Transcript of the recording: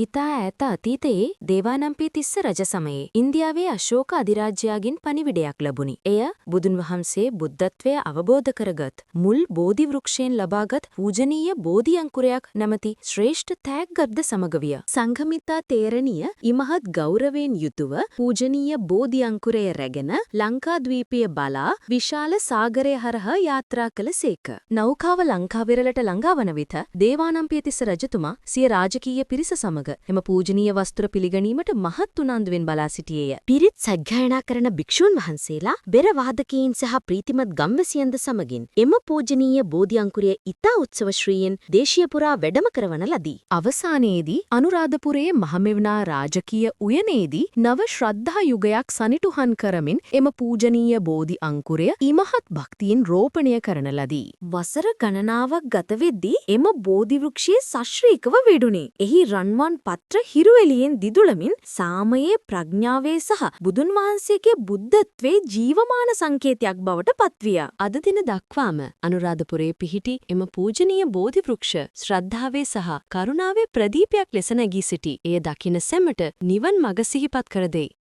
ඉතා ඈත අතීතයේ දේවානම්පියතිස්ස රජ සමයේ ඉන්දියාවේ අශෝක අධිරාජ්‍යයාගෙන් පණිවිඩයක් ලැබුණි. එය බුදුන් වහන්සේ බුද්ධත්වය අවබෝධ කරගත් මුල් බෝධි වෘක්ෂයෙන් ලබාගත් පූජනීය බෝධි අංකුරයක් නැමැති ශ්‍රේෂ්ඨ තෑග්ගක්ද සමග විය. සංඝමිත්තා තේරණිය ඉමහත් ගෞරවයෙන් යුතුව පූජනීය බෝධි අංකුරය රැගෙන ලංකාද්වීපය බලා විශාල සාගරය හරහා යාත්‍රා කළ සේක. නෞකාව ලංකාවෙරළට ළඟා වන විට දේවානම්පියතිස්ස රජතුමා සිය රාජකීය පිරිස සමග එම පූජනීය වස්තුර පිළිගැනීමට මහත් උනන්දුවෙන් බලා සිටියේය. පිරිත් සජ්ජායනා කරන භික්ෂූන් වහන්සේලා බෙර වාදකීන් සහ ප්‍රීතිමත් ගම්වැසියන්ද සමගින් එම පූජනීය බෝධි අංකුරය ඉතා උත්සවශ්‍රීයෙන් දේශය පුරා වැඩම කරවන ලදී. අවසානයේදී අනුරාධපුරයේ මහමෙවුනා රාජකීය උයනේදී නව ශ්‍රද්ධා යුගයක් සනිටුහන් කරමින් එම පූජනීය බෝධි අංකුරය ඉමහත් භක්තියෙන් රෝපණය කරන ලදී. වසර ගණනාවක් ගත වෙද්දී එම බෝධි වෘක්ෂයේ සශ්‍රීකව වෙඩුණේ. එහි රන්වන් පත්‍ර හිරුවෙලියෙන් දිදුලමින් සාමයේ ප්‍රඥාවේ සහ බුදුන් වහන්සේගේ බුද්ධත්වයේ ජීවමාන සංකේතයක් බවට පත්විය. අද දින දක්වාම අනුරාධපුරයේ පිහිටි එම පූජනීය බෝධි වෘක්ෂ ශ්‍රද්ධාවේ සහ කරුණාවේ ප්‍රදීපයක් ලෙස නැගී සිටි. එය දකින සැමට නිවන් මඟ සිහිපත් කර දෙයි.